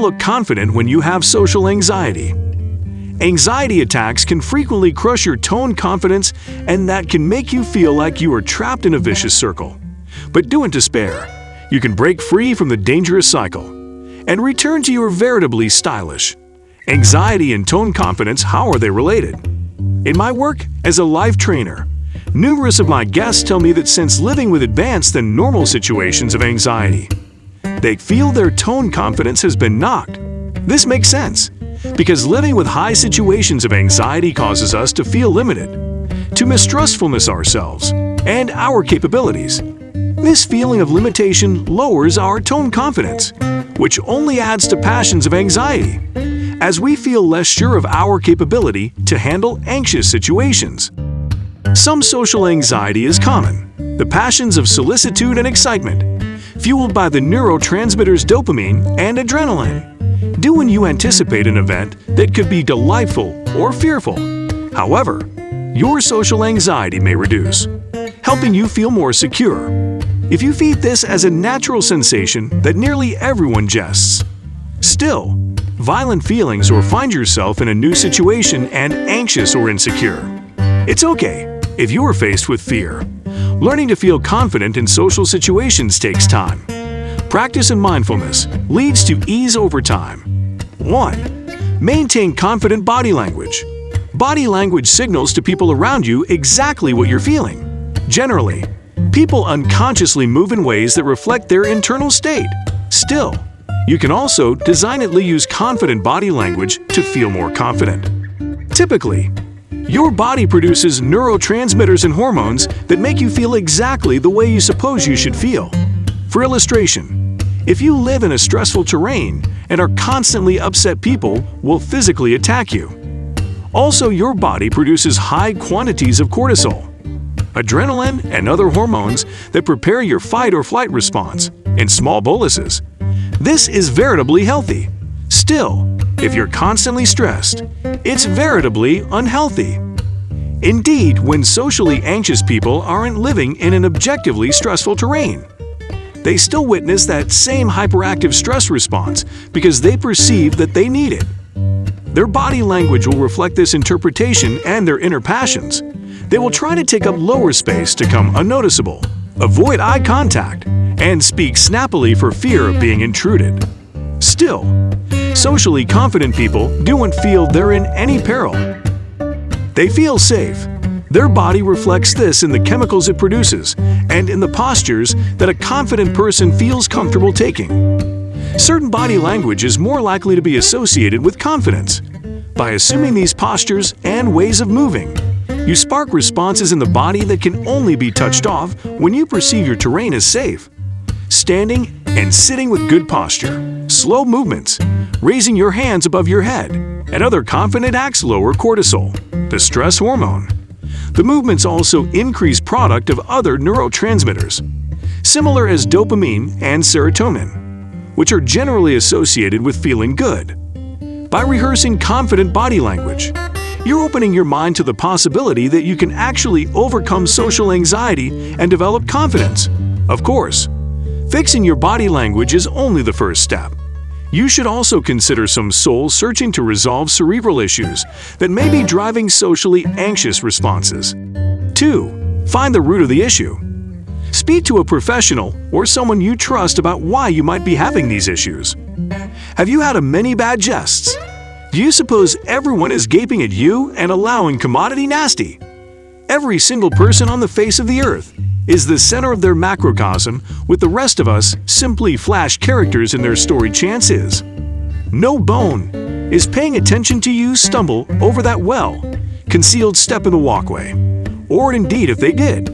look confident when you have social anxiety. Anxiety attacks can frequently crush your tone confidence, and that can make you feel like you are trapped in a vicious circle. But don't despair. You can break free from the dangerous cycle and return to your veritably stylish. Anxiety and tone confidence, how are they related? In my work as a life trainer, numerous of my guests tell me that since living with advanced than normal situations of anxiety, they feel their tone confidence has been knocked. This makes sense, because living with high situations of anxiety causes us to feel limited, to mistrustfulness ourselves and our capabilities. This feeling of limitation lowers our tone confidence, which only adds to passions of anxiety, as we feel less sure of our capability to handle anxious situations. Some social anxiety is common, the passions of solicitude and excitement, fueled by the neurotransmitters dopamine and adrenaline. Do when you anticipate an event that could be delightful or fearful. However, your social anxiety may reduce, helping you feel more secure. If you feed this as a natural sensation that nearly everyone gests. Still, violent feelings or find yourself in a new situation and anxious or insecure. It's okay if you are faced with fear. Learning to feel confident in social situations takes time. Practice and mindfulness leads to ease over time. 1. Maintain confident body language. Body language signals to people around you exactly what you're feeling. Generally, people unconsciously move in ways that reflect their internal state. Still, you can also designedly use confident body language to feel more confident. Typically, your body produces neurotransmitters and hormones that make you feel exactly the way you suppose you should feel. For illustration, if you live in a stressful terrain and are constantly upset, people will physically attack you. Also, your body produces high quantities of cortisol, adrenaline, and other hormones that prepare your fight or flight response in small boluses. This is veritably healthy. Still, if you're constantly stressed, it's veritably unhealthy. Indeed, when socially anxious people aren't living in an objectively stressful terrain, they still witness that same hyperactive stress response because they perceive that they need it. Their body language will reflect this interpretation and their inner passions. They will try to take up lower space to come unnoticeable, avoid eye contact, and speak snappily for fear of being intruded. Still, socially confident people don't feel they're in any peril. They feel safe. Their body reflects this in the chemicals it produces and in the postures that a confident person feels comfortable taking. Certain body language is more likely to be associated with confidence. By assuming these postures and ways of moving, you spark responses in the body that can only be touched off when you perceive your terrain as safe. Standing and sitting with good posture, slow movements, raising your hands above your head, and other confident acts lower cortisol, the stress hormone. The movements also increase product of other neurotransmitters, similar as dopamine and serotonin, which are generally associated with feeling good. By rehearsing confident body language, you're opening your mind to the possibility that you can actually overcome social anxiety and develop confidence. Of course, fixing your body language is only the first step. You should also consider some soul-searching to resolve cerebral issues that may be driving socially anxious responses. 2. Find the root of the issue. Speak to a professional or someone you trust about why you might be having these issues. Have you had many bad jests? Do you suppose everyone is gaping at you and allowing commodity nasty? Every single person on the face of the earth is the center of their macrocosm, with the rest of us simply flash characters in their story. Chances no bone is paying attention to you stumble over that well-concealed step in the walkway. Or indeed, if they did,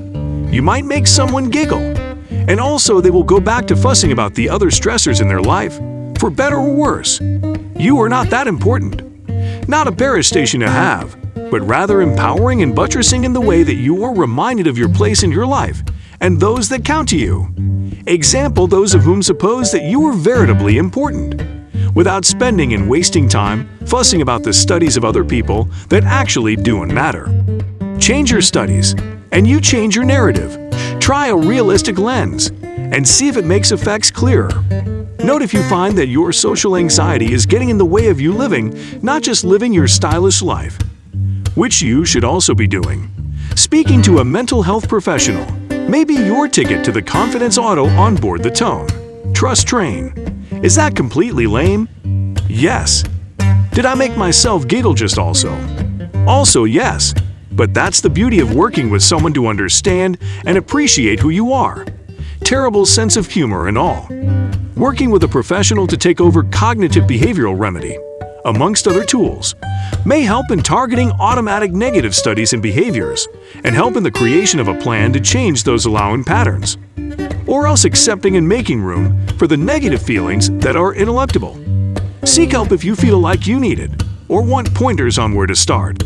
you might make someone giggle. And also, they will go back to fussing about the other stressors in their life. For better or worse, you are not that important. Not a bearish station to have, but rather empowering and buttressing in the way that you are reminded of your place in your life and those that count to you. Example those of whom suppose that you are veritably important, without spending and wasting time fussing about the studies of other people that actually don't matter. Change your studies, and you change your narrative. Try a realistic lens, and see if it makes effects clearer. Note if you find that your social anxiety is getting in the way of you living, not just living your stylish life, which you should also be doing. Speaking to a mental health professional may be your ticket to the confidence auto on board the Tone Trust train. Is that completely lame? Yes. Did I make myself giggle just also? Also yes. But that's the beauty of working with someone to understand and appreciate who you are. Terrible sense of humor and all. Working with a professional to take over cognitive behavioral remedy, amongst other tools, may help in targeting automatic negative studies and behaviors and help in the creation of a plan to change those allowing patterns, or else accepting and making room for the negative feelings that are ineluctable. Seek help if you feel like you need it or want pointers on where to start.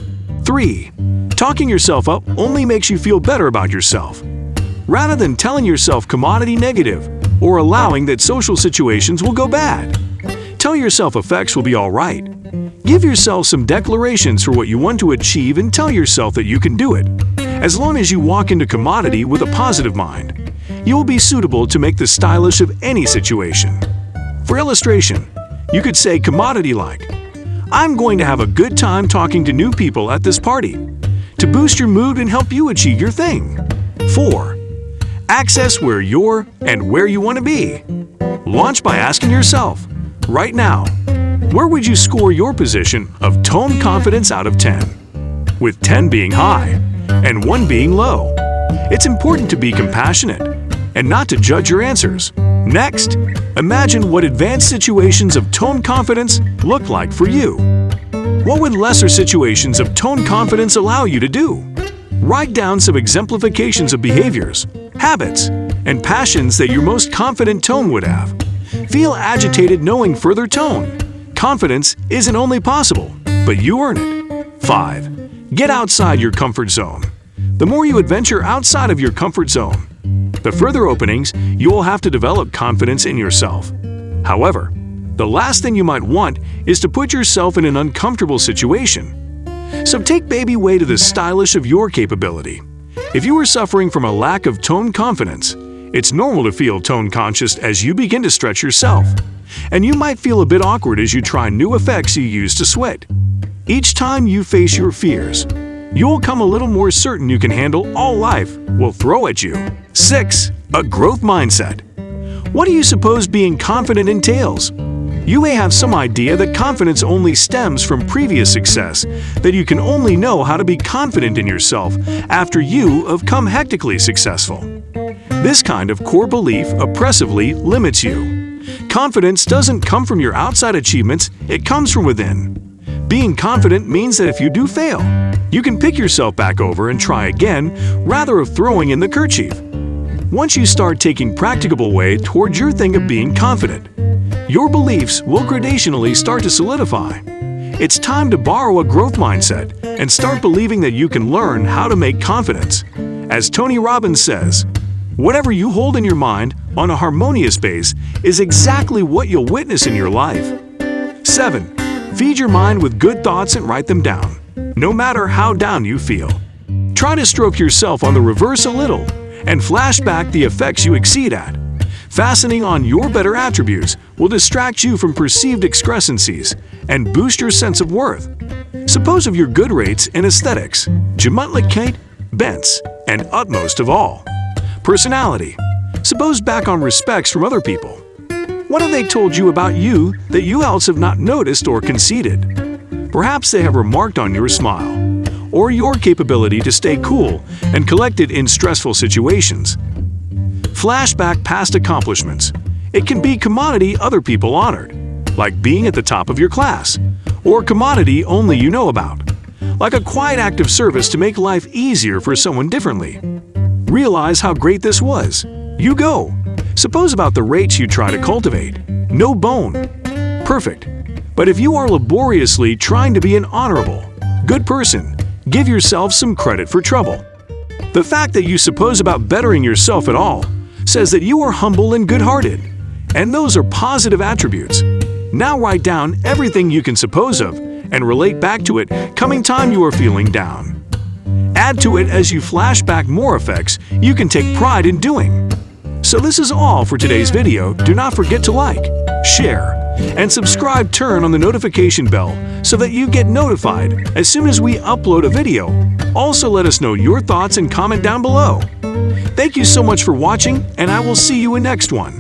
3. Talking yourself up only makes you feel better about yourself, rather than telling yourself commodity negative or allowing that social situations will go bad. Tell yourself effects will be all right. Give yourself some declarations for what you want to achieve and tell yourself that you can do it. As long as you walk into commodity with a positive mind, you will be suitable to make the stylish of any situation. For illustration, you could say commodity like, I'm going to have a good time talking to new people at this party, to boost your mood and help you achieve your thing. 4. Access where you're and where you want to be. Launch by asking yourself, right now, where would you score your position of tone confidence out of 10? With 10 being high and 1 being low. It's important to be compassionate and not to judge your answers. Next, imagine what advanced situations of tone confidence look like for you. What would lesser situations of tone confidence allow you to do? Write down some exemplifications of behaviors, habits, and passions that your most confident tone would have. Feel agitated knowing further tone. Confidence isn't only possible, but you earn it. 5. Get outside your comfort zone. The more you adventure outside of your comfort zone, the further openings you will have to develop confidence in yourself. However, the last thing you might want is to put yourself in an uncomfortable situation. So take baby way to the stylish of your capability. If you are suffering from a lack of tone confidence, it's normal to feel tone conscious as you begin to stretch yourself. And you might feel a bit awkward as you try new effects you use to sweat. Each time you face your fears, you will come a little more certain you can handle all life will throw at you. 6. A growth mindset. What do you suppose being confident entails? You may have some idea that confidence only stems from previous success, that you can only know how to be confident in yourself after you have come hectically successful. This kind of core belief oppressively limits you. Confidence doesn't come from your outside achievements, it comes from within. Being confident means that if you do fail, you can pick yourself back over and try again rather of throwing in the kerchief. Once you start taking practicable way towards your thing of being confident, your beliefs will gradationally start to solidify. It's time to borrow a growth mindset and start believing that you can learn how to make confidence. As Tony Robbins says, whatever you hold in your mind on a harmonious base is exactly what you'll witness in your life. 7. Feed your mind with good thoughts and write them down, no matter how down you feel. Try to stroke yourself on the reverse a little and flash back the effects you exceed at. Fastening on your better attributes will distract you from perceived excrescencies and boost your sense of worth. Suppose of your good rates in aesthetics, gemutlicate, bents, and utmost of all. Personality. Suppose back on respects from other people. What have they told you about you that you else have not noticed or conceded? Perhaps they have remarked on your smile, or your capability to stay cool and collected in stressful situations. Flashback past accomplishments. It can be commodity other people honored, like being at the top of your class, or commodity only you know about, like a quiet act of service to make life easier for someone differently. Realize how great this was. You go. Suppose about the rates you try to cultivate. No bone. Perfect. But if you are laboriously trying to be an honorable, good person, give yourself some credit for trouble. The fact that you suppose about bettering yourself at all says that you are humble and good-hearted, and those are positive attributes. Now write down everything you can suppose of and relate back to it coming time you are feeling down. Add to it as you flash back more effects you can take pride in doing. So this is all for today's video. Do not forget to like, share, and subscribe. Turn on the notification bell so that you get notified as soon as we upload a video. Also, let us know your thoughts and comment down below. Thank you so much for watching, and I will see you in next one.